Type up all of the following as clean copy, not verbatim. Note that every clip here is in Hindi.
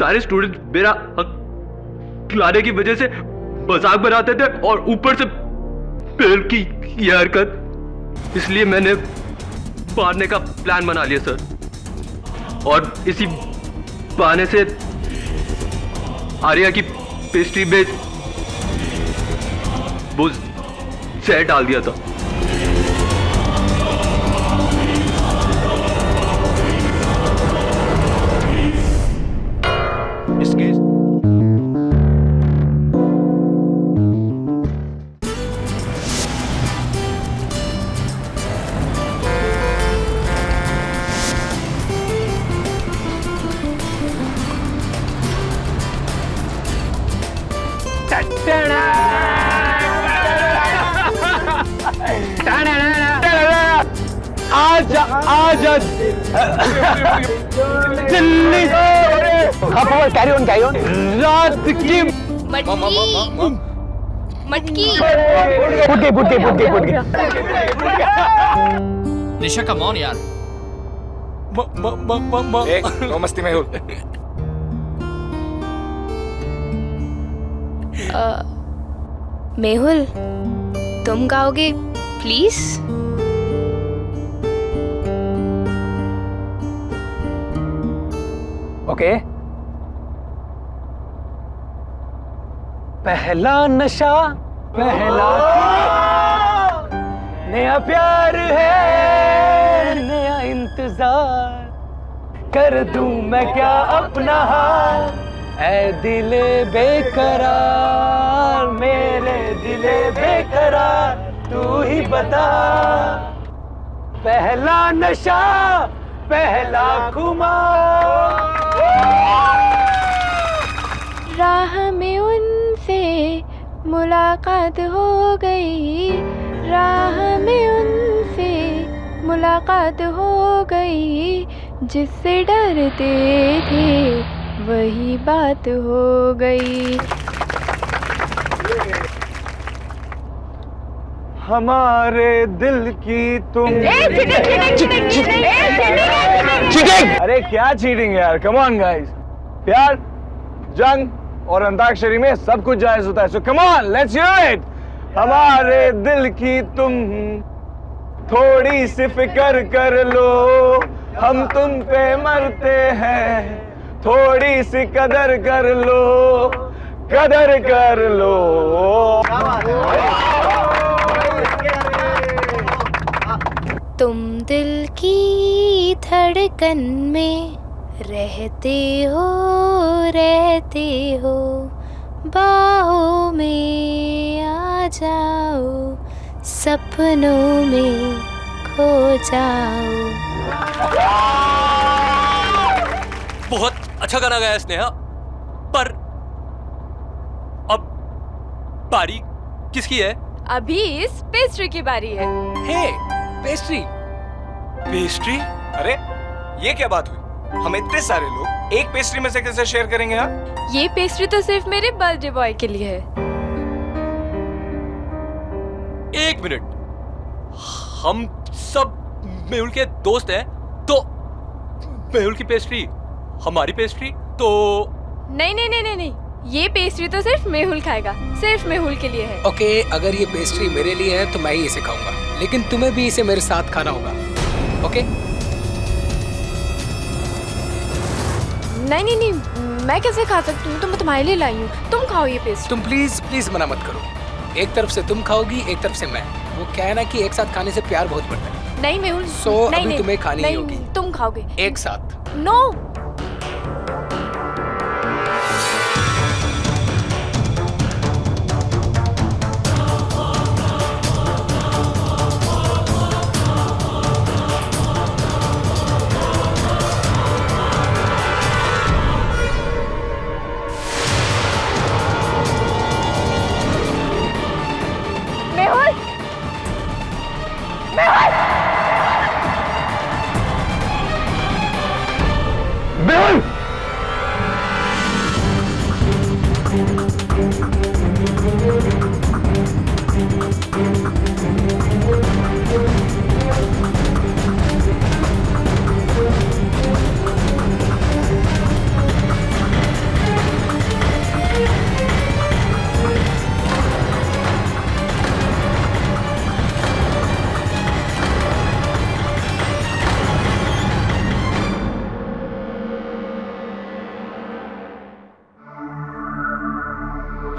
सारे स्टूडेंट मेरा खिलाने की वजह से मजाक बनाते थे और ऊपर से मेहुल की यह हरकत, इसलिए मैंने मारने का प्लान बना लिया सर। और इसी बहाने से आर्या की पेस्ट्री में वो जहर डाल दिया था। इसके आज आज दिल्ली कैरी ऑन रात की मटकी फुट गई। निशा कम ऑन यार। नो मस्ती मेहुल। मेहुल, तुम गाओगे प्लीज? ओके। पहला नशा पहला नया प्यार है, नया इंतजार कर दूं मैं क्या अपना हाल, ऐ दिले बेकरार मेरे दिले बेकरार तू ही बता। पहला नशा पहला खुमार। राह में उनसे मुलाकात हो गई, राह में उनसे मुलाकात हो गई, जिससे डरते थे वही बात हो गई। हमारे दिल की तुम चीटिंग! अरे क्या चीटिंग यार, कम ऑन गाइस। प्यार, जंग और अंताक्षरी में सब कुछ जायज होता है, so come on let's hear it. हमारे दिल की तुम थोड़ी सी फिक्र कर लो, हम तुम पे मरते हैं, थोड़ी सी कदर कर लो, कदर कर लो। तुम दिल की धड़कन में रहते हो, बाहों में आ जाओ, सपनों में खो जाओ। बहुत अच्छा गाना गाया स्नेहा, पर अब बारी किसकी है? अभी इस पेस्ट्री की बारी है। हे पेस्ट्री। पेस्ट्री? अरे ये क्या बात हुई? हम इतने सारे लोग एक पेस्ट्री में से कैसे शेयर करेंगे यार? ये पेस्ट्री तो सिर्फ मेरे बर्थडे बॉय के लिए है। एक मिनट, हम सब मेहुल के दोस्त हैं, तो मेहुल की पेस्ट्री हमारी पेस्ट्री तो नहीं नहीं नहीं नहीं नहीं, ये पेस्ट्री तो सिर्फ मेहुल खाएगा, सिर्फ मेहुल के लिए है। ओके, अगर ये पेस्ट्री मेरे लिए है तो मैं ही इसे खाऊंगा, लेकिन तुम्हें भी इसे मेरे साथ खाना होगा। ओके? नहीं नहीं नहीं, मैं कैसे खा सकती हूँ? तो मैं तुम्हारे लिए लाई हूँ, तुम खाओ ये पेस्ट्री। तुम प्लीज प्लीज मना मत करो। एक तरफ से तुम खाओगी, एक तरफ से मैं। वो क्या है ना कि एक साथ खाने से प्यार बहुत बढ़ता है। नहीं मेहुल, अभी नहीं, तुम्हें खानी ही नहीं, होगी। तुम खाओगे एक साथ। नो।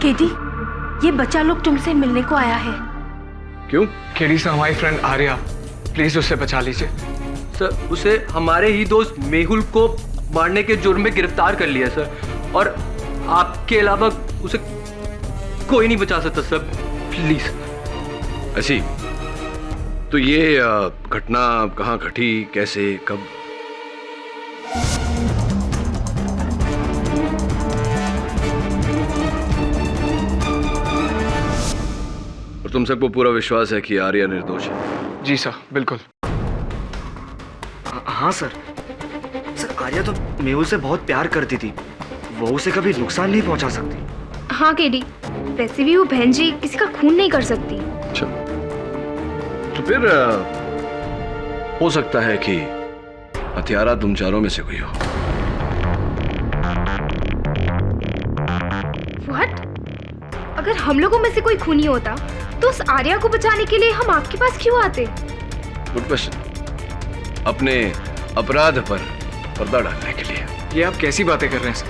केडी, ये बच्चा लोग तुमसे मिलने को आया है। क्यों? केडी सर, हमारी फ्रेंड आर्या, प्लीज उससे बचा लीजिए। सर, उसे हमारे ही दोस्त मेहुल को मारने के जुर्म में गिरफ्तार कर लिया सर, और आपके अलावा उसे कोई नहीं बचा सकता सर, प्लीज। ऐसी तो ये घटना कहाँ घटी, कैसे, कब? और तुम सबको पूरा विश्वास है कि आर्या निर्दोष है? जी सर, बिल्कुल। हाँ सर, आर्या तो मेहुल से बहुत प्यार करती थी, वो उसे कभी नुकसान नहीं पहुंचा सकती। हाँ केडी, वैसे भी वो बहन जी किसी का खून नहीं कर सकती। अच्छा, तो फिर हो सकता है कि हत्यारा तुम चारों में से कोई हो। व्हाट? अगर हम लोगों में से कोई खूनी होता तो उस आर्या को बचाने के लिए हम आपके पास क्यों आते? Good question. अपने अपराध पर पर्दा डालने के लिए। ये आप कैसी बातें कर रहे हैं सर?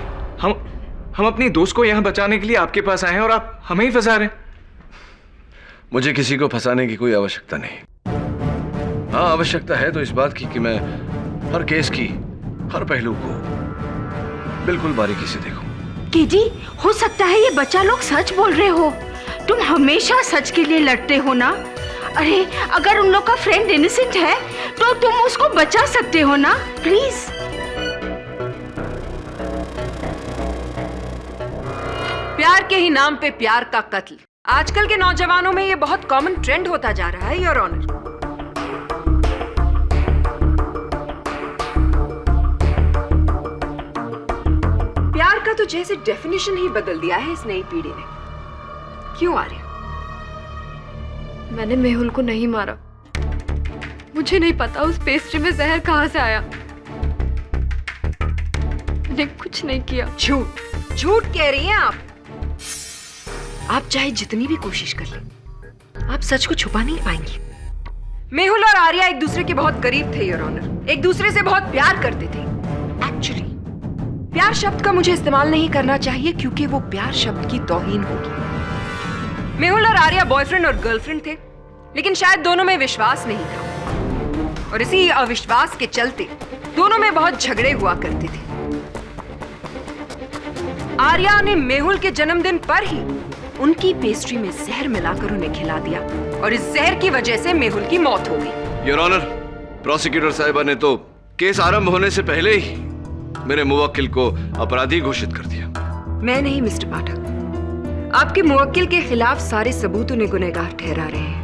हम अपनी दोस्त को यहाँ बचाने के लिए आपके पास आए हैं और आप हमें ही फंसा रहे हैं। मुझे किसी को फंसाने की कोई आवश्यकता नहीं। हाँ, आवश्यकता है तो इस बात की कि मैं हर केस की हर पहलू को बिल्कुल बारीकी से देखूं। केडी, हो सकता है ये बच्चा लोग सच बोल रहे हो। तुम हमेशा सच के लिए लड़ते हो ना। अरे, अगर उन लोग का फ्रेंड इनोसेंट है तो तुम उसको बचा सकते हो ना, प्लीज। प्यार के ही नाम पे प्यार का कत्ल आजकल के नौजवानों में ये बहुत कॉमन ट्रेंड होता जा रहा है, योर ऑनर। प्यार का तो जैसे डेफिनेशन ही बदल दिया है इस नई पीढ़ी ने। क्यों आर्या? मैंने मेहुल को नहीं मारा। मुझे नहीं पता उस पेस्ट्री में जहर कहां से आया। मैंने कुछ नहीं किया। झूठ झूठ कह रही हैं आप। आप चाहे जितनी भी कोशिश कर लें, आप सच को छुपा नहीं पाएंगी। मेहुल और आर्या एक दूसरे के बहुत करीब थे, योर ऑनर। एक दूसरे से बहुत प्यार करते थे। एक्चुअली प्यार शब्द का मुझे इस्तेमाल नहीं करना चाहिए क्योंकि वो प्यार शब्द की तौहीन होगी। मेहुल और आर्या बॉयफ्रेंड और गर्लफ्रेंड थे, लेकिन शायद दोनों में विश्वास नहीं था, और इसी अविश्वास के चलते दोनों में बहुत झगड़े हुआ करते थे। आर्या ने मेहुल के जन्मदिन पर ही उनकी पेस्ट्री में जहर मिलाकर उन्हें खिला दिया, और इस जहर की वजह से मेहुल की मौत हो गई। योर ऑनर, प्रोसिक्यूटर साहिबा ने तो केस आरंभ होने से पहले ही मेरे मुवक्किल को अपराधी घोषित कर दिया। मैं नहीं मिस्टर पाठक, आपके मुवक्किल के खिलाफ सारे सबूत उन्हें गुनहगार ठहरा रहे हैं।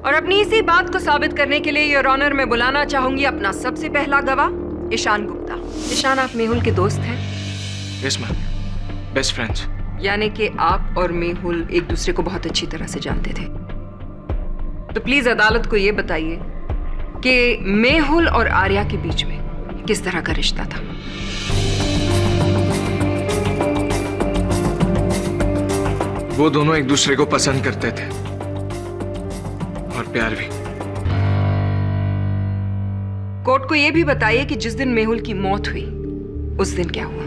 और अपनी इसी बात को साबित करने के लिए योर ऑनर मैं बुलाना चाहूंगी अपना सबसे पहला गवाह ईशान गुप्ता। ईशान, आप मेहुल के दोस्त हैं? Yes ma'am, best friends. यानी कि आप और मेहुल एक दूसरे को बहुत अच्छी तरह से जानते थे। तो प्लीज अदालत को यह बताइए कि मेहुल और आर्या के बीच में किस तरह का रिश्ता था। वो दोनों एक दूसरे को पसंद करते थे और प्यार भी। कोर्ट को यह भी बताइए कि जिस दिन मेहुल की मौत हुई उस दिन क्या हुआ।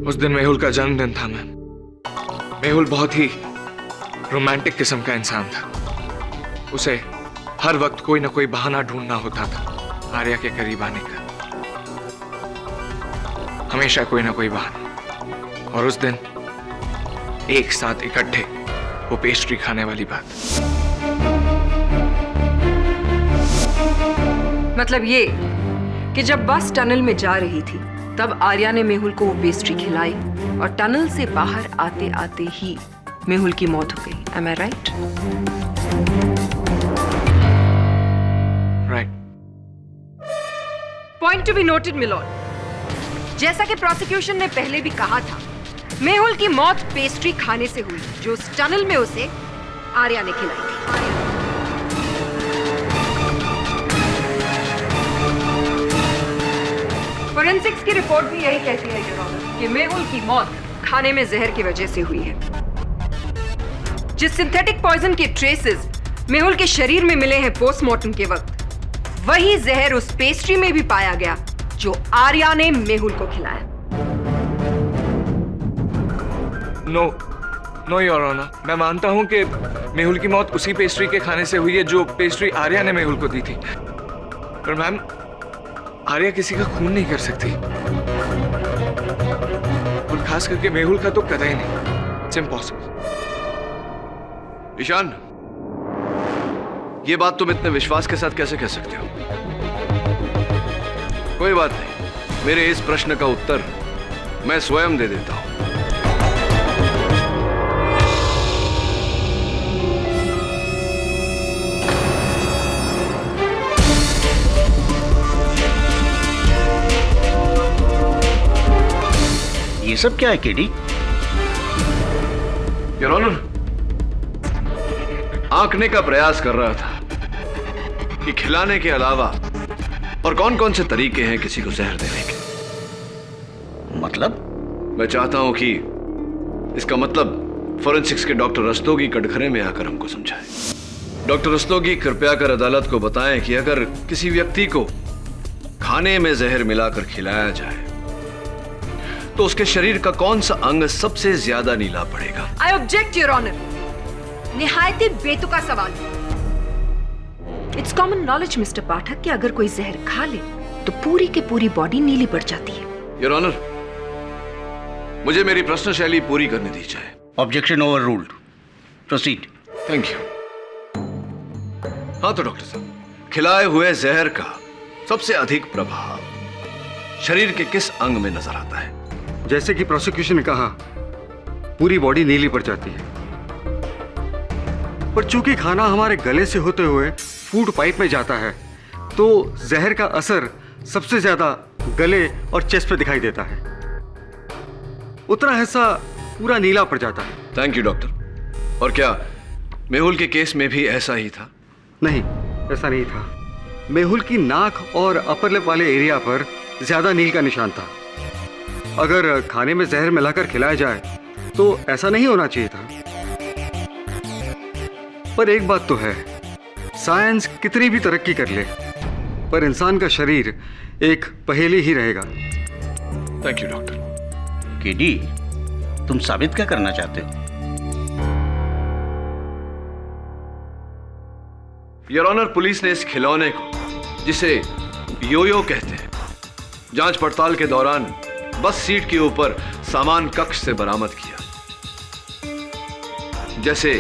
उस दिन मेहुल का जन्मदिन था मैम। मेहुल बहुत ही रोमांटिक किस्म का इंसान था। उसे हर वक्त कोई ना कोई बहाना ढूंढना होता था आर्या के करीब आने का, हमेशा कोई ना कोई बहाना। और उस दिन एक साथ इकट्ठे वो पेस्ट्री खाने वाली बात। मतलब ये कि जब बस टनल में जा रही थी तब आर्या ने मेहुल को वो पेस्ट्री खिलाई, और टनल से बाहर आते आते ही मेहुल की मौत हो गई। Am I right? Right. Point to be noted, milord. जैसा कि प्रोसिक्यूशन ने पहले भी कहा था, मेहुल की मौत पेस्ट्री खाने से हुई जो उस टनल में उसे आर्या ने खिलाई थी। फोरेंसिक्स की रिपोर्ट भी यही कहती है योर ऑनर कि मेहुल की मौत खाने में जहर की वजह से हुई है। जिस सिंथेटिक पॉइजन के ट्रेसेस मेहुल के शरीर में मिले हैं पोस्टमार्टम के वक्त, वही जहर उस पेस्ट्री में भी पाया गया जो आर्या ने मेहुल को खिलाया। नो योर ऑनर, मैं मानता हूं कि मेहुल की मौत उसी पेस्ट्री के खाने से हुई है जो पेस्ट्री आर्या ने मेहुल को दी थी। पर मैम, आर्या किसी का खून नहीं कर सकती, और खास करके मेहुल का तो कतई नहीं। It's impossible. ईशान, ये बात तुम इतने विश्वास के साथ कैसे कह सकते हो? कोई बात नहीं, मेरे इस प्रश्न का उत्तर मैं स्वयं दे देता हूं। ये सब क्या है केडी? योर ऑनर, आंकने का प्रयास कर रहा था कि खिलाने के अलावा और कौन कौन से तरीके हैं किसी को जहर देने के। मतलब? मैं चाहता हूं कि इसका मतलब फॉरेंसिक्स के डॉक्टर रस्तोगी कटघरे में आकर हमको समझाएं। डॉक्टर रस्तोगी, कृपया कर अदालत को बताएं कि अगर किसी व्यक्ति को खाने में जहर मिलाकर खिलाया जाए तो उसके शरीर का कौन सा अंग सबसे ज्यादा नीला पड़ेगा? I object your honour. निहायत ही बेतुका सवाल। It's common knowledge mister Pathak कि अगर कोई जहर खा ले तो पूरी की पूरी बॉडी नीली पड़ जाती है। योर ऑनर, मुझे मेरी प्रश्न शैली पूरी करने दी जाए। Objection over ruled. Proceed. Thank you. हाँ तो डॉक्टर साहब, खिलाए हुए जहर का सबसे अधिक प्रभाव शरीर के किस अंग में नजर आता है? जैसे कि प्रोसिक्यूशन ने कहा, पूरी बॉडी नीली पड़ जाती है, पर चूंकि खाना हमारे गले से होते हुए फूड पाइप में जाता है तो जहर का असर सबसे ज्यादा गले और चेस्ट पे दिखाई देता है। उतना हिस्सा पूरा नीला पड़ जाता है। Thank you doctor. और क्या मेहुल के केस में भी ऐसा ही था? नहीं, ऐसा नहीं था। मेहुल की नाक और अपर लिप वाले एरिया पर ज्यादा नील का निशान था। अगर खाने में जहर मिलाकर खिलाया जाए तो ऐसा नहीं होना चाहिए था। पर एक बात तो है, साइंस कितनी भी तरक्की कर ले, पर इंसान का शरीर एक पहेली ही रहेगा। Thank you doctor. केडी, तुम साबित क्या करना चाहते हो? योर ऑनर, पुलिस ने इस खिलौने को, जिसे योयो कहते हैं, जांच पड़ताल के दौरान बस सीट के ऊपर सामान कक्ष से बरामद किया, जैसे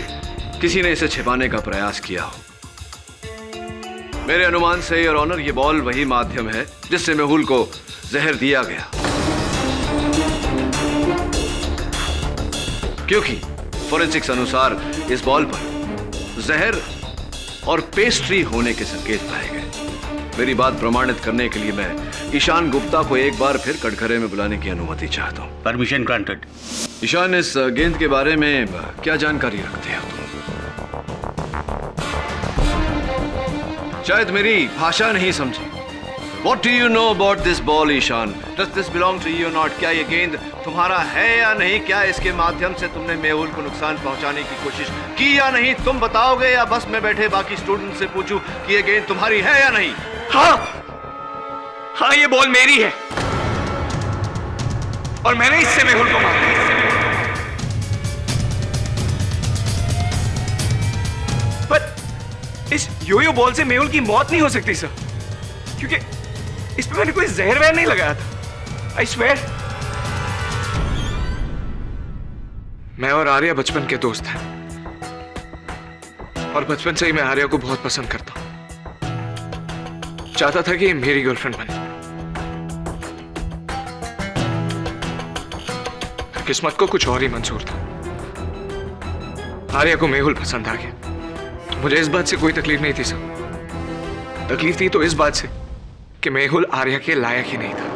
किसी ने इसे छिपाने का प्रयास किया हो। मेरे अनुमान से योर ऑनर, ये बॉल वही माध्यम है जिससे मेहुल को जहर दिया गया, क्योंकि फॉरेंसिक्स अनुसार इस बॉल पर जहर और पेस्ट्री होने के संकेत पाए गए। मेरी बात प्रमाणित करने के लिए मैं ईशान गुप्ता को एक बार फिर कटघरे में बुलाने की अनुमति चाहता हूं। Permission granted. ईशान, इस गेंद के बारे में क्या जानकारी रखते हो तुम? शायद मेरी भाषा नहीं समझी। What do you know about this ball, Ishan? Does this belong to you or not? क्या ये गेंद तुम्हारा है या नहीं? क्या इसके माध्यम से तुमने मेहुल को नुकसान पहुंचाने की कोशिश की या नहीं? तुम बताओगे या बस मैं बैठे बाकी स्टूडेंट से पूछूं कि ये गेंद तुम्हारी है या नहीं? हाँ, ये बॉल मेरी है और मैंने इससे मेहुल को मारा। पर इस योयो बॉल से मेहुल की मौत नहीं हो सकती सर, क्योंकि इस पे मैंने कोई जहर वहर नहीं लगाया था। I swear. मैं और आर्या बचपन के दोस्त हैं और बचपन से ही मैं आर्या को बहुत पसंद करता हूं। चाहता था कि ये मेरी गर्लफ्रेंड बने। किस्मत को कुछ और ही मंजूर था। आर्या को मेहुल पसंद आ गया। मुझे इस बात से कोई तकलीफ नहीं थी सर। तकलीफ थी तो इस बात से कि मेहुल आर्या के लायक ही नहीं था।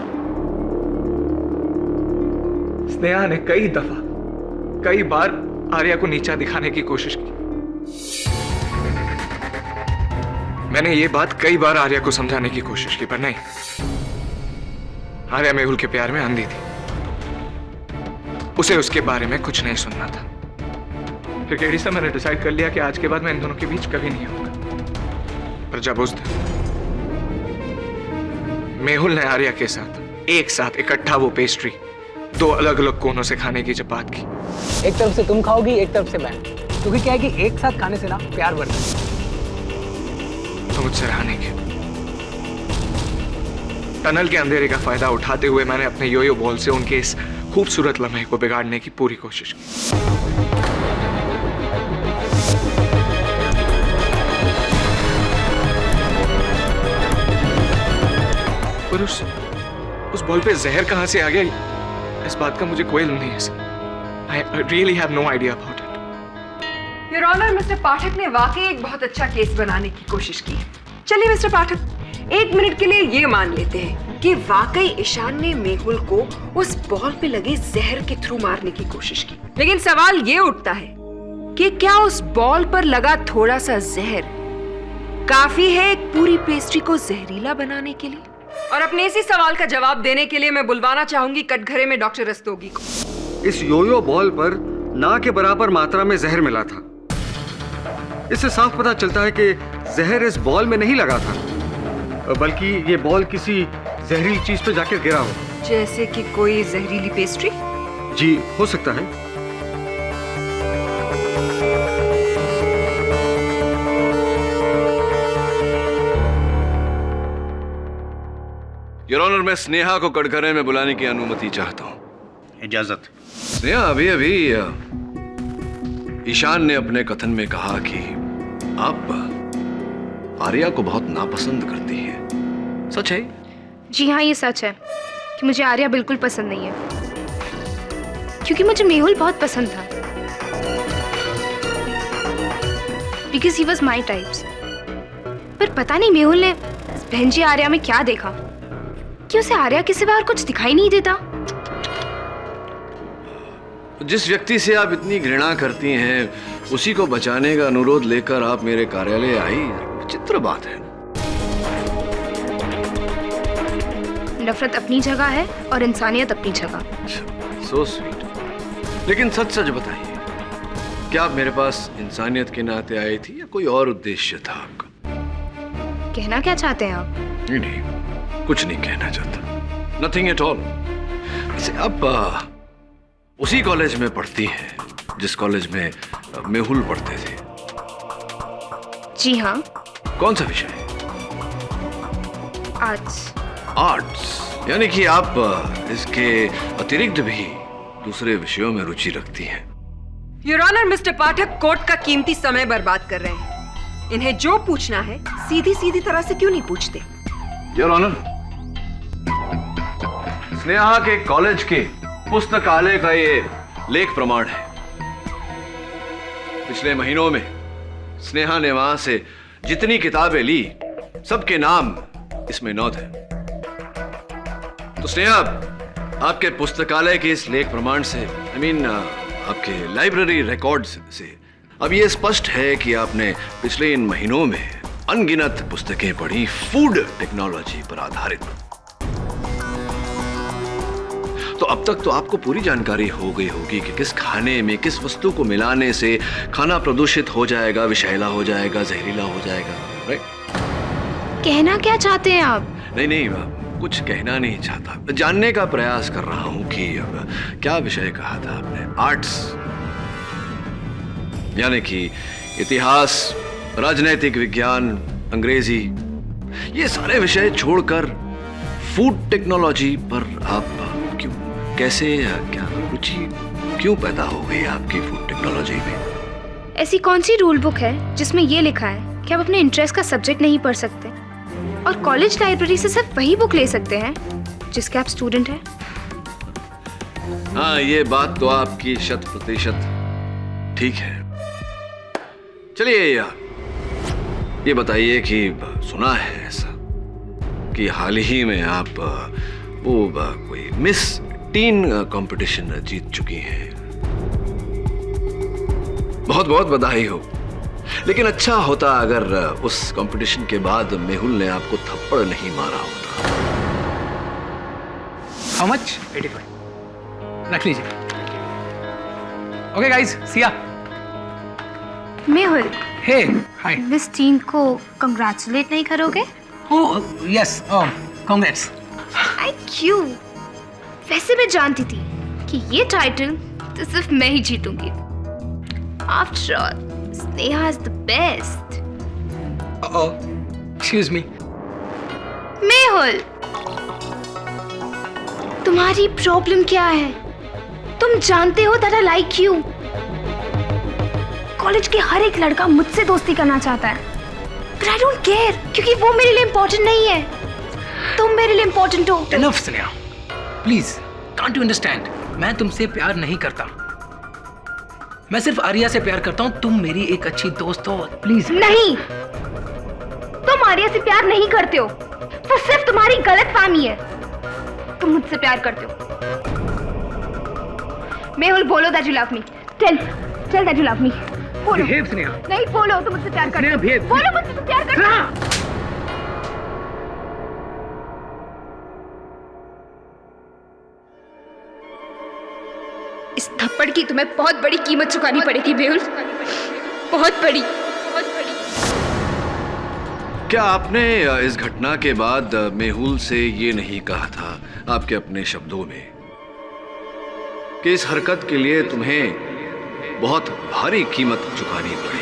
स्नेहा ने कई बार आर्या को नीचा दिखाने की कोशिश की। मैंने ये बात कई बार आर्या को समझाने की कोशिश की, पर नहीं। आर्या मेहुल के प्यार में अंधी थी। उसे उसके बारे में कुछ नहीं सुनना था। फिर केडी से मैंने डिसाइड कर लिया कि आज के बाद मैं इन दोनों के बीच कभी नहीं आऊंगा। पर जब उस दिन मेहुल ने आर्या के साथ एक साथ इकट्ठा वो पेस्ट्री दो अलग अलग कोनों से खाने की जब बात की। एक तरफ से तुम खाओगी, एक तरफ से मैं, क्योंकि क्या है कि एक साथ खाने से ना प्यार बढ़ता है। तो मुझसे रहा नहीं गया। टनल के अंधेरे का फायदा उठाते हुए मैंने अपने योयो बॉल से उनके इस खूबसूरत लम्हे को बिगाड़ने की पूरी कोशिश की। पर उस बॉल पे जहर कहां से आ गया, इस बात का मुझे कोई इल्म नहीं है। I really have no idea about it. Your honour, mister Pathak ने वाकई एक बहुत अच्छा केस बनाने की कोशिश की। चलिए मिस्टर पाठक, 1 मिनट के लिए ये मान लेते हैं कि वाकई ईशान ने मेहुल को उस बॉल पे लगे जहर के थ्रू मारने की कोशिश की। लेकिन सवाल ये उठता है कि क्या उस बॉल पर लगा थोड़ा सा जहर काफी है एक पूरी पेस्ट्री को जहरीला बनाने के लिए? और अपने इसी सवाल का जवाब देने के लिए मैं बुलवाना चाहूंगी कटघरे में डॉक्टर रस्तोगी को। इस योयो बॉल पर ना के बराबर मात्रा में जहर मिला था। इससे साफ पता चलता है कि जहर इस बॉल में नहीं लगा था, बल्कि ये बॉल किसी जहरीली चीज पे जाकर गिरा हो। जैसे कि कोई जहरीली पेस्ट्री? जी, हो सकता है। योर ऑनर, मैं स्नेहा को कटघरे में बुलाने की अनुमति चाहता हूं। इजाजत। स्नेहा, अभी अभी ईशान ने अपने कथन में कहा कि आप आर्या को बहुत नापसंद करती हैं। सच है? जी हाँ, ये सच है कि मुझे आर्या बिल्कुल पसंद नहीं है, क्योंकि मुझे मेहुल बहुत पसंद था। Because he was my types. पर पता नहीं मेहुल ने बहन जी आर्या में क्या देखा कि उसे आर्या के सिवा और कुछ दिखाई नहीं देता। जिस व्यक्ति से आप इतनी घृणा करती हैं, उसी को बचाने का अनुरोध लेकर आप मेरे कार्यालय आई, विचित्र बात है। नफरत अपनी जगह है और इंसानियत अपनी जगह। So sweet. लेकिन सच सच बताइए, क्या आप मेरे पास इंसानियत के नाते आई थी या कोई और उद्देश्य था आपका? कहना क्या चाहते हैं आप? नहीं, कुछ नहीं कहना चाहता। Nothing at all. वैसे आप उसी कॉलेज में पढ़ती हैं जिस कॉलेज में मेहुल पढ़ते थे? जी हाँ। कौन सा विषय? आर्ट्स। आर्ट्स, यानी कि आप इसके अतिरिक्त भी दूसरे विषयों में रुचि रखती हैं। Your honour, mister Pathak court का कीमती समय बर्बाद कर रहे हैं। इन्हें जो पूछना है सीधी सीधी तरह से क्यों नहीं पूछते? योर ऑनर, स्नेहा के कॉलेज के पुस्तकालय का ये लेख प्रमाण है। पिछले महीनों में स्नेहा ने वहां से जितनी किताबें ली, सबके नाम इसमें नोट है। तो स्नेहा, आपके पुस्तकालय के इस लेख प्रमाण से, आपके लाइब्रेरी रिकॉर्ड्स से अब ये स्पष्ट है कि आपने पिछले इन महीनों में अनगिनत पुस्तकें पढ़ी फूड टेक्नोलॉजी पर आधारित। तो अब तक तो आपको पूरी जानकारी हो गई होगी कि किस खाने में किस वस्तु को मिलाने से खाना प्रदूषित हो जाएगा, विषैला हो जाएगा, जहरीला हो जाएगा, राइट? कहना क्या चाहते हैं आप? नहीं, कुछ कहना नहीं चाहता, जानने का प्रयास कर रहा हूं कि क्या विषय कहा था आपने? आर्ट्स, यानी कि इतिहास, राजनैतिक विज्ञान, अंग्रेजी, ये सारे विषय छोड़कर फूड टेक्नोलॉजी पर आप क्यों, कैसे, क्या रुचि क्यों पैदा हो गई आपकी फूड टेक्नोलॉजी में? ऐसी कौन सी रूल बुक है जिसमें ये लिखा है कि आप अपने इंटरेस्ट का सब्जेक्ट नहीं पढ़ सकते और कॉलेज लाइब्रेरी से सिर्फ वही बुक ले सकते हैं जिसके आप स्टूडेंट हैं? हाँ, ये बात तो आपकी 100% ठीक है। चलिए यार, ये बताइए कि सुना है ऐसा कि हाल ही में आप कोई मिस टीन कंपटीशन जीत चुकी हैं। बहुत बहुत बधाई हो। लेकिन अच्छा होता अगर उस कंपटीशन के बाद मेहुल ने आपको थप्पड़ नहीं मारा होता। How much? 85। रख लीजिए। ओके गाइस, सी या। मेहुल, हे, हाय। मिस टीन को कंग्रेचुलेट नहीं करोगे? Oh yes, congrats. आई क्यों? वैसे मैं जानती थी कि ये टाइटल तो सिर्फ मैं ही जीतूंगी। After all Sneha is the best. Excuse me. Mehul, तुम्हारी प्रॉब्लम क्या है? तुम जानते हो that I like you. College के हर एक लड़का मुझसे दोस्ती करना चाहता है, बट आई डोंट केयर, क्योंकि वो मेरे लिए इम्पोर्टेंट नहीं है। तुम मेरे लिए इम्पोर्टेंट हो। Enough, Sneha, please, can't you understand? मैं तुमसे प्यार नहीं करता, मैं सिर्फ आर्या से प्यार करता हूँ। तुम मेरी एक अच्छी दोस्त हो, प्लीज। नहीं, तुम आर्या से प्यार नहीं करते हो, वो सिर्फ तुम्हारी गलतफहमी है। तुम मुझसे प्यार करते हो। मेहुल, बोलो that you love me. Tell that you love me. बोलो। Behave, स्नेहा। नहीं, बोलो तुम मुझसे प्यार करते हो। बोलो मुझसे तुम प्यार करते हो। इस थप्पड़ की तुम्हें बहुत बड़ी कीमत चुकानी पड़ेगी मेहुल, बहुत बड़ी, बहुत बड़ी। क्या आपने इस घटना के बाद मेहुल से ये नहीं कहा था आपके अपने शब्दों में कि इस हरकत के लिए तुम्हें बहुत भारी कीमत चुकानी पड़ेगी?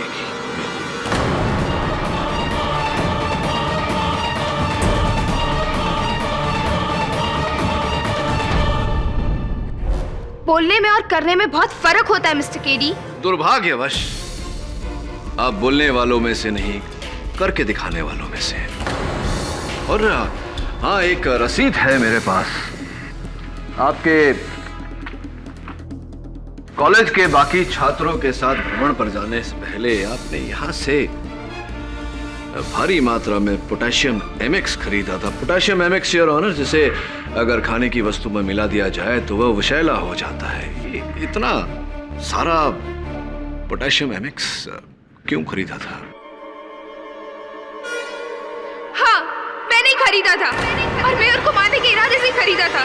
बोलने में और करने में बहुत फर्क होता है मिस्टर केडी। दुर्भाग्यवश आप बोलने वालों में से नहीं, करके दिखाने वालों में से। और हाँ, एक रसीद है मेरे पास। आपके कॉलेज के बाकी छात्रों के साथ भ्रमण पर जाने से पहले आपने यहां से भारी मात्रा में पोटेशियम एमिक्स खरीदा था। पोटेशियम एमिक्स, योर ऑनर, जिसे अगर खाने की वस्तु में मिला दिया जाए तो वह विषैला हो जाता है। ये इतना सारा पोटेशियम एमिक्स क्यों खरीदा था? हाँ, मैंने ही खरीदा था, और मैं उनको मारने के इरादे से खरीदा था।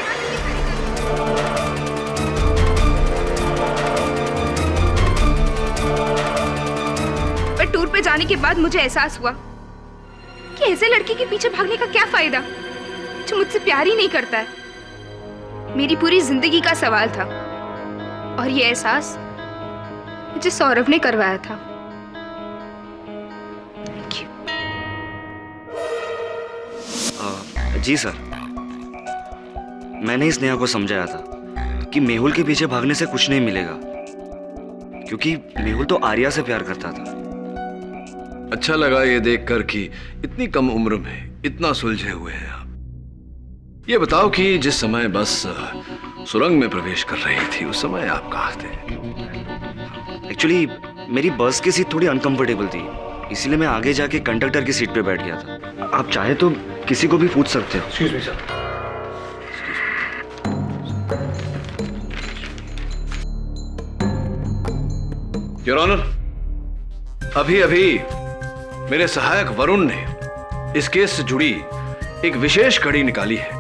पर टूर पे जाने के बाद मुझे एहसास हुआ कि ऐसे लड़के के पीछे भागने का क्या फायदा जो मुझसे प्यार ही नहीं करता है। मेरी पूरी जिंदगी का सवाल था, और ये एहसास मुझे सौरभ ने करवाया था। जी सर, मैंने स्नेहा को समझाया था कि मेहुल के पीछे भागने से कुछ नहीं मिलेगा, क्योंकि मेहुल तो आर्या से प्यार करता था। अच्छा लगा ये देखकर कि इतनी कम उम्र में इतना सुलझे हुए हैं आप। ये बताओ कि जिस समय बस सुरंग में प्रवेश कर रही थी, उस समय आप कहाँ थे? एक्चुअली मेरी बस की सीट थोड़ी अनकंफर्टेबल थी, इसीलिए मैं आगे जाके कंडक्टर की सीट पे बैठ गया था। आप चाहे तो किसी को भी पूछ सकते हो। Excuse me sir. Your honour, अभी अभी मेरे सहायक वरुण ने इस केस से जुड़ी एक विशेष कड़ी निकाली है,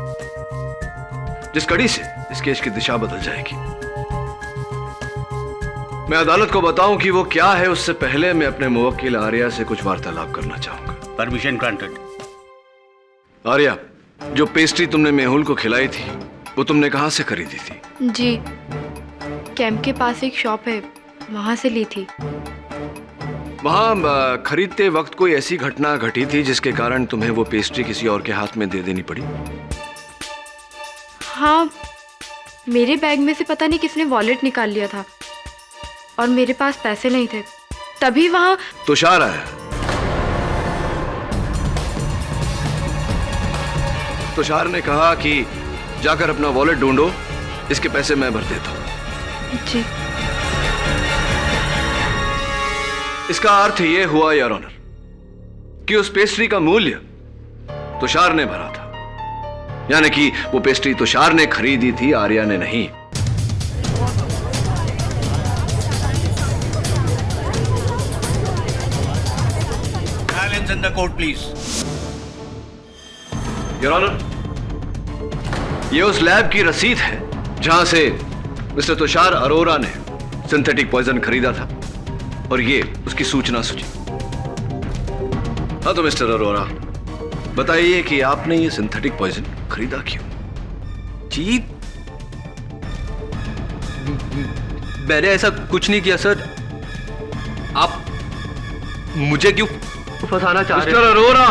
जिस कड़ी से इस केस की दिशा बदल जाएगी। मैं अदालत को बताऊं कि वो क्या है, उससे पहले मैं अपने मुवक्किल आर्या से कुछ वार्तालाप करना चाहूंगा। Permission granted. आर्या, जो पेस्ट्री तुमने मेहुल को खिलाई थी, वो तुमने कहां से खरीदी थी? जी, कैंप के पास एक शॉप है, वहां से ली थी। वहां खरीदते वक्त कोई ऐसी घटना घटी थी जिसके कारण तुम्हें वो पेस्ट्री किसी और के हाथ में दे देनी पड़ी? हाँ, मेरे बैग में से पता नहीं किसने वॉलेट निकाल लिया था, और मेरे पास पैसे नहीं थे। तभी वहां तुषार आया। तुषार ने कहा कि जाकर अपना वॉलेट ढूंढो, इसके पैसे मैं भर देता हूं। जी। इसका अर्थ यह हुआ योर ऑनर कि उस पेस्ट्री का मूल्य तुषार ने भरा था, यानी कि वो पेस्ट्री तुषार ने खरीदी थी, आर्या ने नहीं। Silence in the court, please. Your honour, ये उस लैब की रसीद है जहां से मिस्टर तुषार अरोरा ने सिंथेटिक पॉइजन खरीदा था, और ये उसकी सूचना सूची। हाँ तो मिस्टर अरोरा, बताइए कि आपने ये सिंथेटिक पॉइजन खरीदा क्यों? जी, मैंने ऐसा कुछ नहीं किया सर। आप मुझे क्यों फंसाना चाह रहे हैं? मिस्टर अरोरा,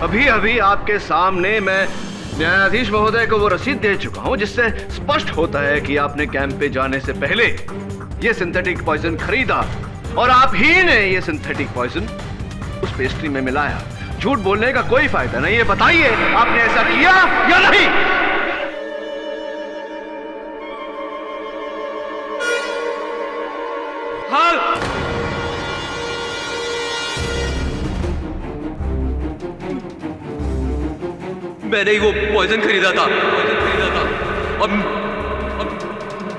अभी अभी आपके सामने मैं न्यायाधीश महोदय को वो रसीद दे चुका हूं जिससे स्पष्ट होता है कि आपने कैंप पे जाने से पहले ये सिंथेटिक पॉइजन खरीदा और आप ही ने ये सिंथेटिक पॉइजन उस पेस्ट्री में मिलाया। झूठ बोलने का कोई फायदा नहीं है। बताइए, आपने ऐसा किया या नहीं? हाँ, मैंने ही वो पॉइजन खरीदा था और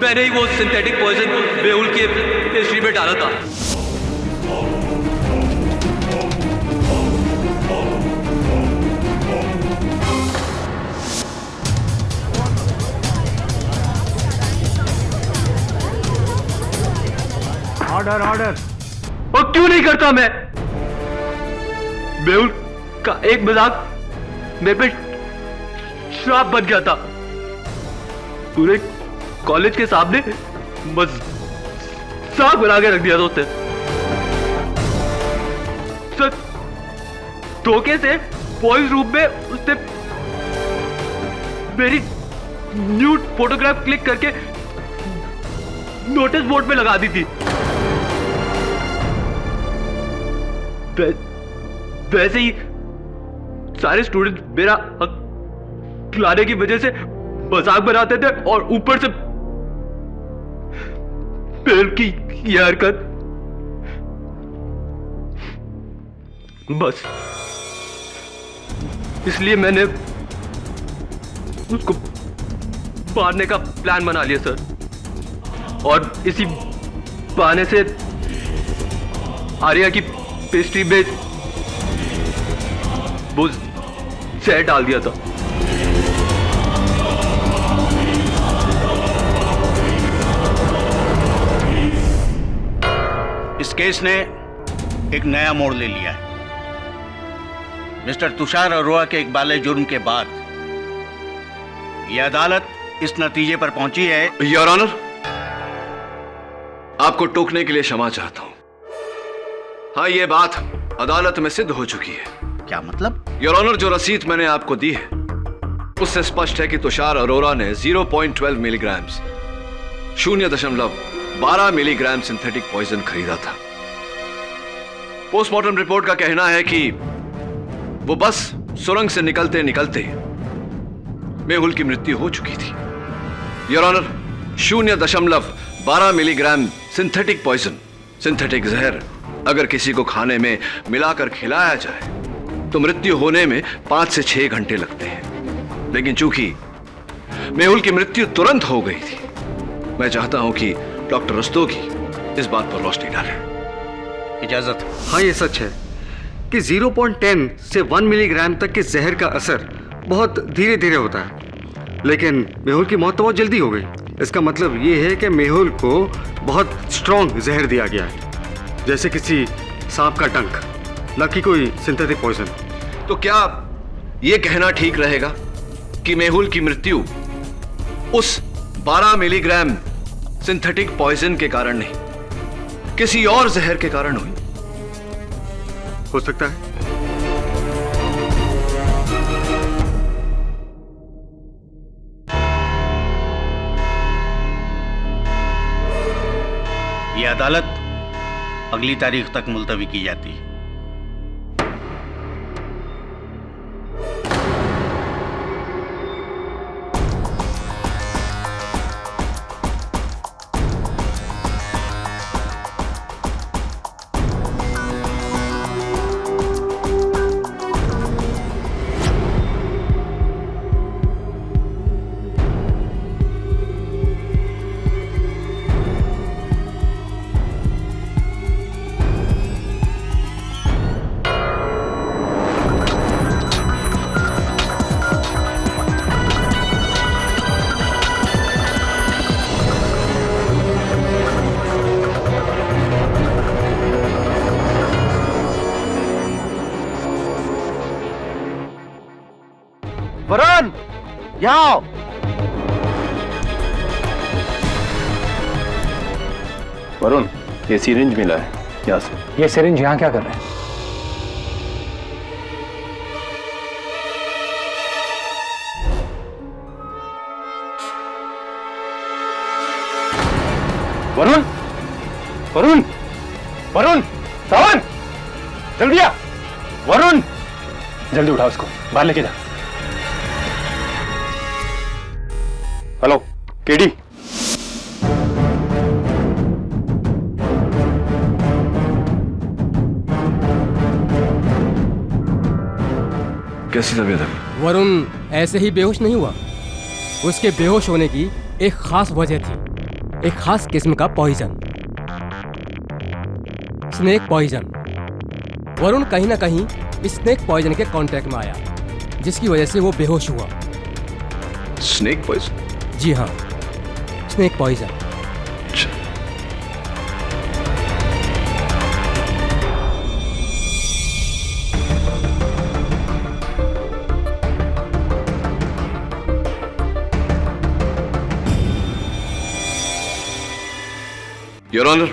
मैंने ही वो सिंथेटिक पॉइजन मेहुल के पेस्ट्री में डाला था। Order order. और क्यों नहीं करता मैं? मेहुल का एक मजाक मेरे पे श्राप बन गया था। पूरे कॉलेज के सामने मजाक बना के रख दिया था उसने। सर, धोखे से बॉयज रूम में उसने मेरी न्यूड फोटोग्राफ क्लिक करके नोटिस बोर्ड में लगा दी थी। वैसे ही सारे स्टूडेंट मेरा हक खिलाने की वजह से मजाक बनाते थे और ऊपर से पेल की ये हरकत। बस इसलिए मैंने उसको मारने का प्लान बना लिया सर, और इसी बहाने से आर्या की पेस्ट्री में वो जहर डाल दिया था। इस केस ने एक नया मोड़ ले लिया है। मिस्टर तुषार अरोड़ा के इकबाले जुर्म के बाद यह अदालत इस नतीजे पर पहुंची है। योर ऑनर, आपको टोकने के लिए क्षमा चाहता हूं। हाँ, यह बात अदालत में सिद्ध हो चुकी है। क्या मतलब? योर ऑनर, जो रसीद मैंने आपको दी है उससे स्पष्ट है कि तुषार अरोड़ा ने 0.12 मिलीग्राम 0.12 मिलीग्राम सिंथेटिक पॉइजन खरीदा था। पोस्टमार्टम रिपोर्ट का कहना है कि वो बस सुरंग से निकलते निकलते मेहुल की मृत्यु हो चुकी थी। Your honour, 0.12 milligram synthetic poison, synthetic जहर अगर किसी को खाने में मिलाकर खिलाया जाए तो मृत्यु होने में 5 से 6 घंटे लगते हैं। लेकिन चूंकि मेहुल की मृत्यु तुरंत हो गई थी, मैं चाहता हूं कि डॉक्टर रस्तोगी इस बात पर रोशनी डालें। इजाजत। हाँ, ये सच है कि 0.10 से 1 मिलीग्राम तक के जहर का असर बहुत धीरे धीरे होता है, लेकिन मेहुल की मौत तो बहुत जल्दी हो गई। इसका मतलब ये है कि मेहुल को बहुत स्ट्रॉन्ग जहर दिया गया है, जैसे किसी सांप का डंक, न कि कोई सिंथेटिक पॉइजन। तो क्या यह कहना ठीक रहेगा कि मेहुल की मृत्यु उस 12 मिलीग्राम सिंथेटिक पॉइजन के कारण नहीं, किसी और जहर के कारण हुई? हो सकता है। यह अदालत अगली तारीख तक मुलतवी की जाती है। वरुण, यहाँ आओ। वरुण, ये सिरिंज मिला है यहाँ से। ये सिरिंज यहाँ क्या कर रहे हैं? वरुण, वरुण, वरुण, सावन, जल्दी आ। वरुण, जल्दी उठा उसको, बाहर लेके जा। Hello, KD. कैसी तबीयत है? वरुण ऐसे ही बेहोश नहीं हुआ। उसके बेहोश होने की एक खास वजह थी, एक खास किस्म का पॉइजन, स्नेक पॉइजन। वरुण कहीं ना कहीं स्नेक पॉइजन के कांटेक्ट में आया, जिसकी वजह से वो बेहोश हुआ। Snake poison? जी हाँ, स्नेक पॉइजन। योर ऑनर,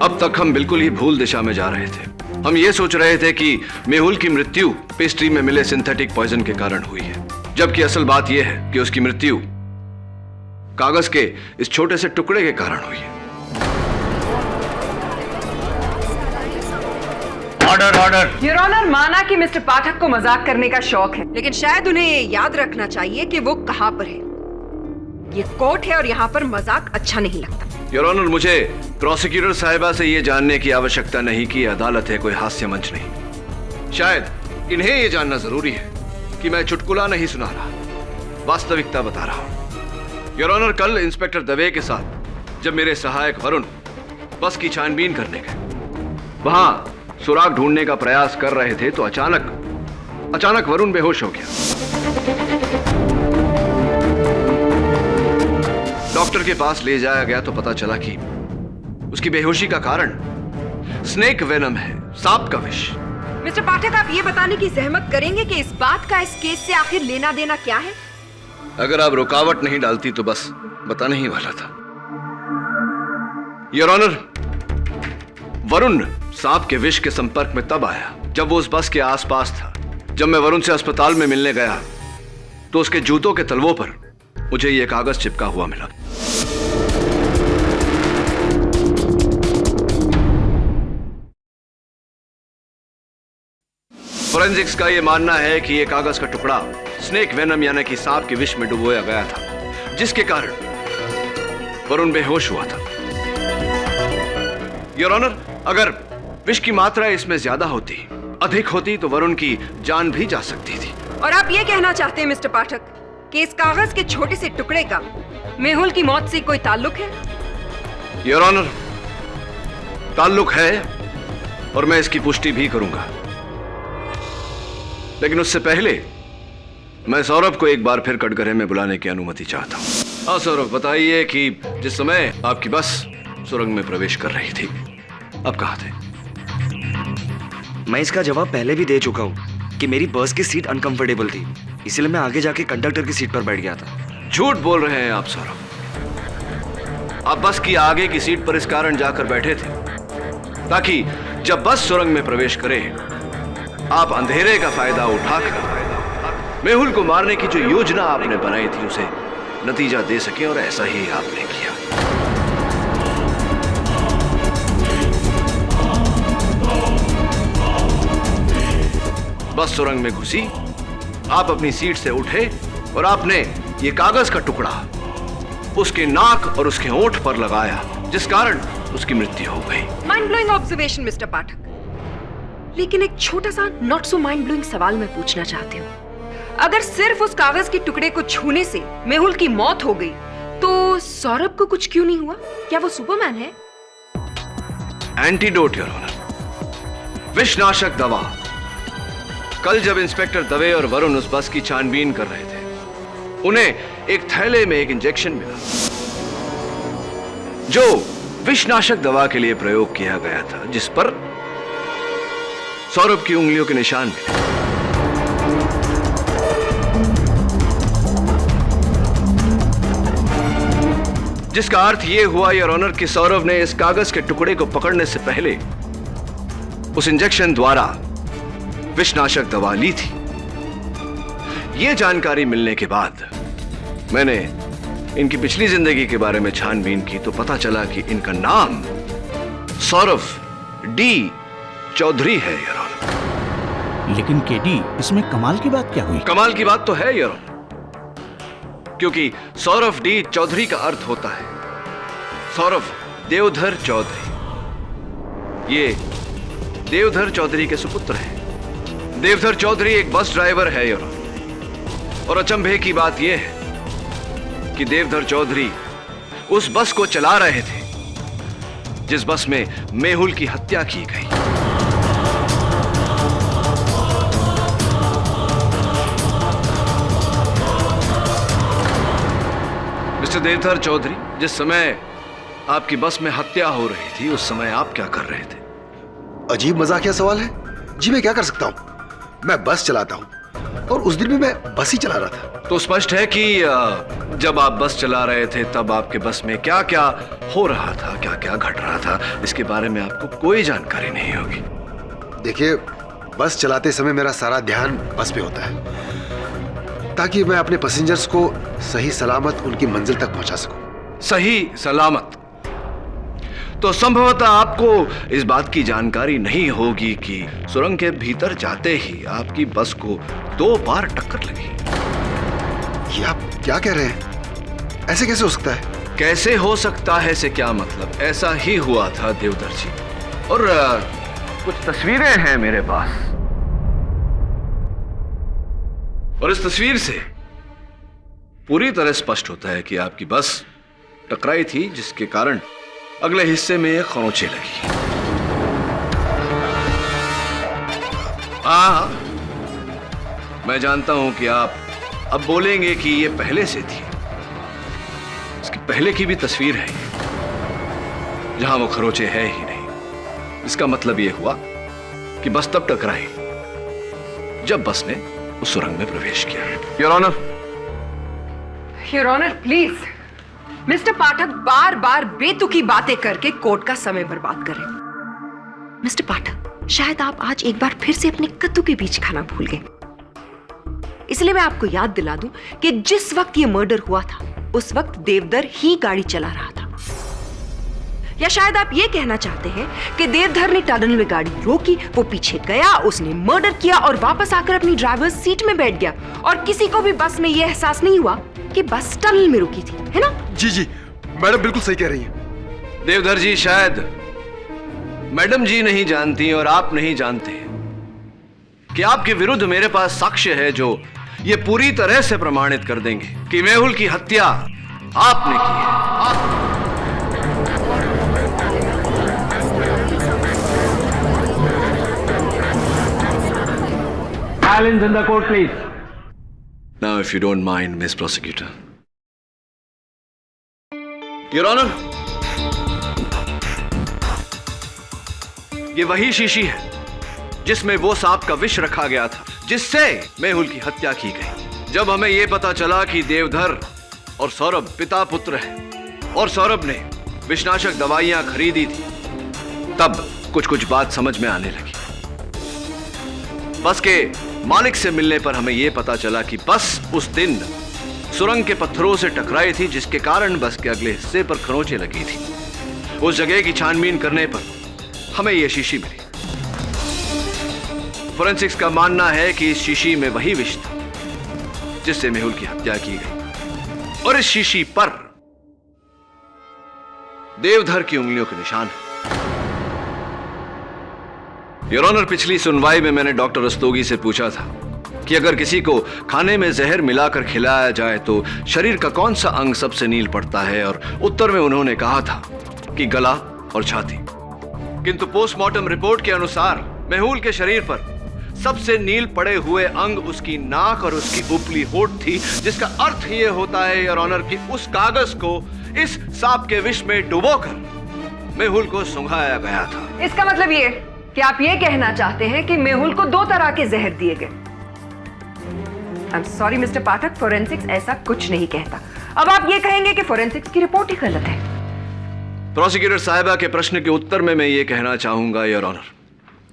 अब तक हम बिल्कुल ही भूल दिशा में जा रहे थे। हम ये सोच रहे थे कि मेहुल की मृत्यु पेस्ट्री में मिले सिंथेटिक पॉइजन के कारण हुई है, जबकि असल बात यह है कि उसकी मृत्यु कागज के इस छोटे से टुकड़े के कारण हुई है। Order, order. योर ऑनर, माना कि मिस्टर पाठक को मजाक करने का शौक है, लेकिन शायद उन्हें ये याद रखना चाहिए कि वो कहाँ पर है। ये कोर्ट है और यहाँ पर मजाक अच्छा नहीं लगता। योर ऑनर, मुझे प्रोसिक्यूटर साहिबा से यह जानने की आवश्यकता नहीं कि अदालत है कोई हास्य मंच नहीं। शायद इन्हें यह जानना जरूरी है कि मैं चुटकुला नहीं सुना रहा, वास्तविकता बता रहा हूं। योर ऑनर, कल इंस्पेक्टर दवे के साथ जब मेरे सहायक वरुण बस की छानबीन करने गए, वहां सुराग ढूंढने का प्रयास कर रहे थे तो अचानक वरुण बेहोश हो गया। डॉक्टर के पास ले जाया गया तो पता चला कि उसकी बेहोशी का कारण स्नेक वेनम है, सांप का विष। मिस्टर पाठक, आप ये बताने की जहमत करेंगे कि इस बात का इस केस से आखिर लेना देना क्या है? अगर आप रुकावट नहीं डालती तो बस बताने ही वाला था। योर ऑनर, वरुण सांप के विष के संपर्क में तब आया जब वो उस बस के आसपास था। जब मैं वरुण से अस्पताल में मिलने गया तो उसके जूतों के तलवों पर मुझे यह कागज चिपका हुआ मिला। फोरेंसिक्स का यह मानना है कि यह कागज का टुकड़ा स्नेक वेनम यानी कि सांप के विष में डुबोया गया था, जिसके कारण वरुण बेहोश हुआ था। योर ऑनर, अगर विष की मात्रा इसमें ज्यादा होती, अधिक होती तो वरुण की जान भी जा सकती थी। और आप ये कहना चाहते हैं मिस्टर पाठक कि इस कागज के छोटे से टुकड़े का मेहुल की मौत से कोई ताल्लुक है? योर ऑनर, ताल्लुक है और मैं इसकी पुष्टि भी करूंगा, लेकिन उससे पहले मैं सौरभ को एक बार फिर कटघरे में बुलाने की अनुमति चाहता हूं। हाँ सौरभ, बताइए कि जिस समय आपकी बस सुरंग में प्रवेश कर रही थी, आप कहां थे? मैं इसका जवाब पहले भी दे चुका हूं कि मेरी बस की सीट अनकंफर्टेबल थी, इसलिए मैं आगे जाके कंडक्टर की सीट पर बैठ गया था। झूठ बोल रहे हैं आप सौरभ। आप बस की आगे की सीट पर इस कारण जाकर बैठे थे ताकि जब बस सुरंग में प्रवेश करे आप अंधेरे का फायदा उठाकर मेहुल को मारने की जो योजना आपने बनाई थी उसे नतीजा दे सके, और ऐसा ही आपने किया। बस सुरंग में घुसी, आप अपनी सीट से उठे और आपने ये कागज का टुकड़ा उसके नाक और उसके होंठ पर लगाया, जिस कारण उसकी मृत्यु हो गई। माइंड ब्लोइंग ऑब्जर्वेशन मिस्टर पाठक, लेकिन एक छोटा सा नॉट सो माइंड ब्लोइंग सवाल मैं पूछना चाहती हूँ। अगर सिर्फ उस कागज के टुकड़े को छूने से मेहुल की मौत हो गई तो सौरभ को कुछ क्यों नहीं हुआ? क्या वो सुपरमैन है? एंटीडोट योर ऑनर, विषनाशक दवा। कल जब इंस्पेक्टर दवे और वरुण उस बस की छानबीन कर रहे थे, उन्हें एक थैले में एक इंजेक्शन मिला जो विषनाशक दवा के लिए प्रयोग किया गया था, जिस पर सौरभ की उंगलियों के निशान मिले। जिसका अर्थ यह हुआ योर ऑनर कि सौरभ ने इस कागज के टुकड़े को पकड़ने से पहले उस इंजेक्शन द्वारा विषनाशक दवा ली थी। यह जानकारी मिलने के बाद मैंने इनकी पिछली जिंदगी के बारे में छानबीन की तो पता चला कि इनका नाम सौरभ डी चौधरी है योर ऑनर। लेकिन केडी, इसमें कमाल की बात क्या हुई? कमाल की बात तो है योर ऑनर, क्योंकि सौरभ डी चौधरी का अर्थ होता है सौरभ देवधर चौधरी। ये देवधर चौधरी के सुपुत्र हैं। देवधर चौधरी एक बस ड्राइवर है योर ऑनर, और अचंभे की बात यह है कि देवधर चौधरी उस बस को चला रहे थे जिस बस में मेहुल की हत्या की गई। मिस्टर देवधर चौधरी, जिस समय आपकी बस में हत्या हो रही थी उस समय आप क्या कर रहे थे? अजीब मजाकिया सवाल है जी। मैं क्या कर सकता हूं? मैं बस चलाता हूं और उस दिन भी मैं बस ही चला रहा था। तो स्पष्ट है कि जब आप बस चला रहे थे तब आपके बस में क्या क्या हो रहा था, क्या क्या घट रहा था, इसके बारे में आपको कोई जानकारी नहीं होगी। देखिए, बस चलाते समय मेरा सारा ध्यान बस पे होता है ताकि मैं अपने पैसेंजर्स को सही सलामत उनकी मंजिल तक पहुंचा सकूं। सही सलामत? तो संभवतः आपको इस बात की जानकारी नहीं होगी कि सुरंग के भीतर जाते ही आपकी बस को 2 बार टक्कर लगी। ये आप क्या कह रहे हैं? ऐसे कैसे हो सकता है? कैसे हो सकता है से क्या मतलब? ऐसा ही हुआ था देवधर जी, और कुछ तस्वीरें हैं मेरे पास, और इस तस्वीर से पूरी तरह स्पष्ट होता है कि आपकी बस टकराई थी जिसके कारण अगले हिस्से में एक खरोंचे लगी। हाँ, मैं जानता हूं कि आप अब बोलेंगे कि ये पहले से थी। इसकी पहले की भी तस्वीर है जहां वो खरोंचे है ही नहीं। इसका मतलब यह हुआ कि बस तब टकराई जब बस ने उस सुरंग में प्रवेश किया। Your honour. Your honour, please. Mister Pathak बार बार बेतुकी बातें करके कोर्ट का समय बर्बाद कर रहे हैं। मिस्टर पाठक, शायद आप आज एक बार फिर से अपने कद्दू के बीज खाना भूल गए। इसलिए मैं आपको याद दिला दूं कि जिस वक्त ये मर्डर हुआ था उस वक्त देवधर ही गाड़ी चला रहा था। या शायद आप ये कहना चाहते हैं कि देवधर ने टनल में गाड़ी रोकी, वो पीछे गया, उसने मर्डर किया और वापस आकर अपनी ड्राइवर्स सीट में बैठ गया और किसी को भी बस में यह एहसास नहीं हुआ कि बस टनल में रुकी थी, है ना? जी जी, मैडम बिल्कुल सही कह रही हैं। देवधर जी, शायद मैडम जी नहीं जानती और आप नहीं जानते कि आपके विरुद्ध मेरे पास साक्ष्य है जो ये पूरी तरह से प्रमाणित कर देंगे कि मेहुल की हत्या आपने की है। Silence in the court, please. Now, if you don't mind, Miss Prosecutor. Your Honor, ये वही शीशी है जिसमें वो सांप का विष रखा गया था जिससे मेहुल की हत्या की गई। जब हमें यह पता चला कि देवधर और सौरभ पिता पुत्र हैं और सौरभ ने विषनाशक दवाइयां खरीदी थी, तब कुछ कुछ बात समझ में आने लगी। बस के मालिक से मिलने पर हमें यह पता चला कि बस उस दिन सुरंग के पत्थरों से टकराई थी जिसके कारण बस के अगले हिस्से पर खरोंचे लगी थी। उस जगह की छानबीन करने पर हमें यह शीशी मिली। फोरेंसिक्स का मानना है कि इस शीशी में वही विष था जिससे मेहुल की हत्या की गई और इस शीशी पर देवधर की उंगलियों के निशान है। योर ऑनर, पिछली सुनवाई में मैंने डॉक्टर रस्तोगी से पूछा था कि अगर किसी को खाने में जहर मिलाकर खिलाया जाए तो शरीर का कौन सा अंग सबसे नील पड़ता है, और उत्तर में उन्होंने कहा था कि गला और छाती। किंतु पोस्टमार्टम रिपोर्ट के अनुसार मेहुल के शरीर पर सबसे नील पड़े हुए अंग उसकी नाक और उसकी उपली होठ थी, जिसका अर्थ यह होता है योर ऑनर कि उस कागज को इस सांप के विष में डुबोकर मेहुल को सुंघाया गया था। इसका मतलब ये कि आप ये कहना चाहते हैं कि मेहुल को 2 तरह के जहर दिए गए। I am sorry mister Pathak, forensics ऐसा कुछ नहीं कहता। अब आप ये कहेंगे कि फोरेंसिक्स की रिपोर्ट ही गलत है। प्रोसिक्यूटर साहिबा के प्रश्न के उत्तर में मैं ये कहना चाहूंगा योर ऑनर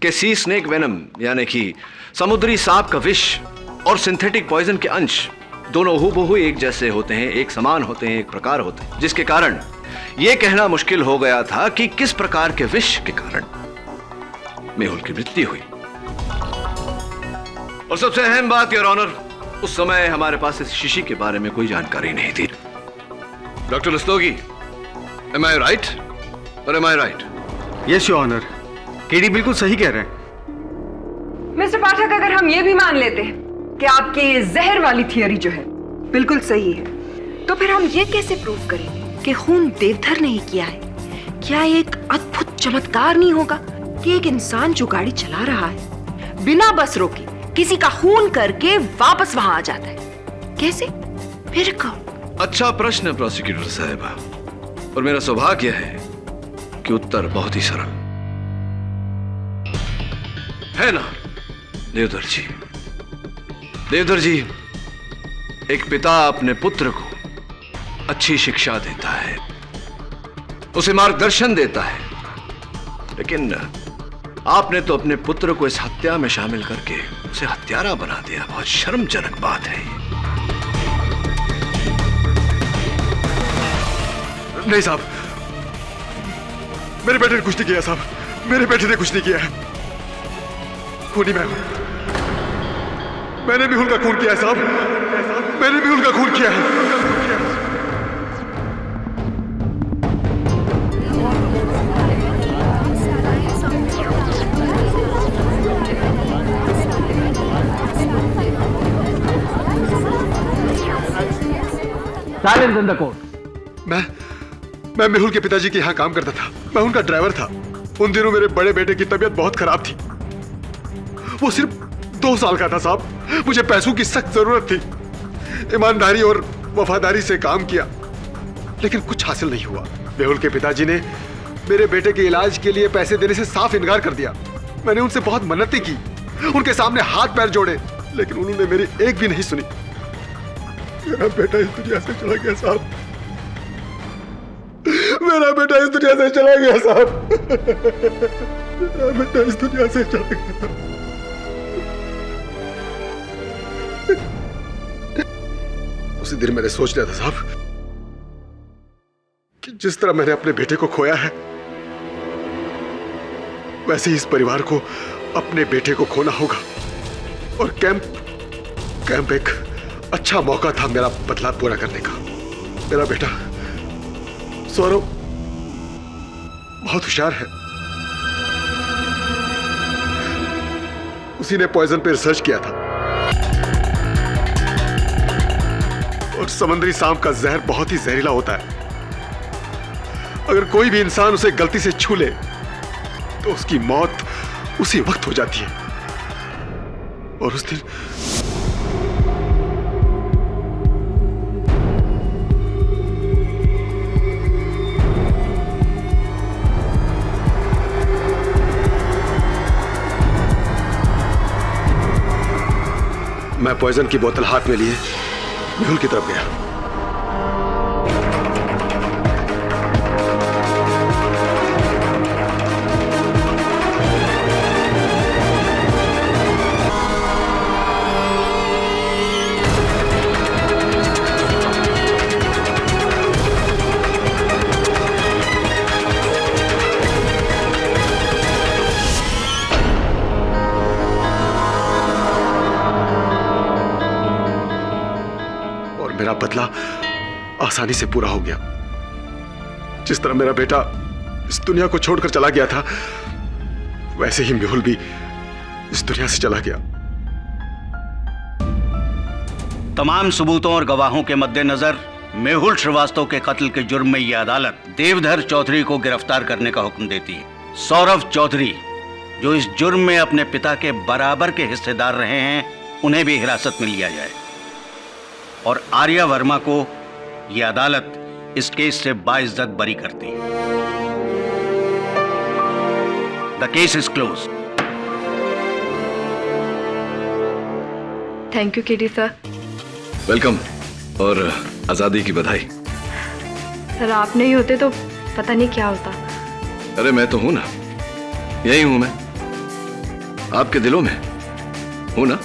कि सी स्नेक वेनम यानी कि समुद्री सांप का विष और सिंथेटिक पॉइजन के अंश दोनों हूबहू एक जैसे होते हैं, एक समान होते हैं, एक प्रकार होते हैं, जिसके कारण यह कहना मुश्किल हो गया था कि किस प्रकार के विष के कारण मेहुल की मृत्यु हुई। और सबसे अहम बात योर ऑनर, उस समय हमारे पास इस शीशी के बारे में कोई जानकारी नहीं थी। Doctor Rastogi, am I right? Or am I right? Yes your honour, KD बिल्कुल सही कह रहे हैं। मिस्टर पाठक, अगर हम ये भी मान लेते हैं कि आपकी जहर वाली थियरी जो है बिल्कुल सही है, तो फिर हम ये कैसे प्रूव करेंगे कि खून देवधर ने ही किया है? क्या एक अद्भुत चमत्कार नहीं होगा कि एक इंसान जो गाड़ी चला रहा है बिना बस रोके किसी का खून करके वापस वहां आ जाता है? कैसे? फिर कब? अच्छा प्रश्न प्रोसिक्यूटर साहिबा, और मेरा सौभाग्य है कि उत्तर बहुत ही सरल है ना देवधर जी। देवधर जी, एक पिता अपने पुत्र को अच्छी शिक्षा देता है, उसे मार्गदर्शन देता है, लेकिन आपने तो अपने पुत्र को इस हत्या में शामिल करके उसे हत्यारा बना दिया। बहुत शर्मजनक बात है ये। नहीं साहब, मेरे बेटे ने कुछ नहीं किया साहब, मेरे बेटे ने कुछ नहीं किया है। खूनी मैं हूं, मैंने मेहुल का खून किया है साहब, मैंने मेहुल का खून किया है। Silence in the court. मैं मेहुल के पिताजी के यहाँ काम करता था, मैं उनका ड्राइवर था। उन दिनों मेरे बड़े बेटे की तबीयत बहुत खराब थी, वो सिर्फ 2 साल का था साहब। मुझे पैसों की सख्त जरूरत थी, ईमानदारी और वफादारी से काम किया, लेकिन कुछ हासिल नहीं हुआ। मेहुल के पिताजी ने मेरे बेटे के इलाज के लिए पैसे देने से साफ इनकार कर दिया। मैंने उनसे बहुत मन्नतें की, उनके सामने हाथ पैर जोड़े, लेकिन उन्होंने मेरी एक भी नहीं सुनी। मेरा बेटा इस दुनिया से चला गया साहब, मेरा बेटा इस दुनिया से चला गया साहब, मेरा बेटा इस दुनिया से चला गया। उसी दिन मैंने सोच लिया था साहब कि जिस तरह मैंने अपने बेटे को खोया है, वैसे ही इस परिवार को अपने बेटे को खोना होगा। और कैंप एक अच्छा मौका था मेरा बदला पूरा करने का। मेरा बेटा सौरभ बहुत होशियार है, उसी ने पॉइजन पे रिसर्च किया था, और समुद्री सांप का जहर बहुत ही जहरीला होता है। अगर कोई भी इंसान उसे गलती से छू ले तो उसकी मौत उसी वक्त हो जाती है। और उस दिन मैं पॉइजन की बोतल हाथ में लिए मेहुल की तरफ गया। मेरा बदला आसानी से पूरा हो गया। जिस तरह मेरा बेटा इस दुनिया को छोड़कर चला गया था, वैसे ही मेहुल भी इस दुनिया से चला गया। तमाम सबूतों और गवाहों के मद्देनजर मेहुल श्रीवास्तव के कत्ल के जुर्म में यह अदालत देवधर चौधरी को गिरफ्तार करने का हुक्म देती है। सौरभ चौधरी, जो इस जुर्म में अपने पिता के बराबर के हिस्सेदार रहे हैं, उन्हें भी हिरासत में लिया जाए। और आर्या वर्मा को यह अदालत इस केस से बाइज्जत बरी करती है। The case is close. Thank you KD sir. Welcome. और आजादी की बधाई। सर आप नहीं होते तो पता नहीं क्या होता। अरे मैं तो हूं ना, यही हूं मैं, आपके दिलों में हूं ना।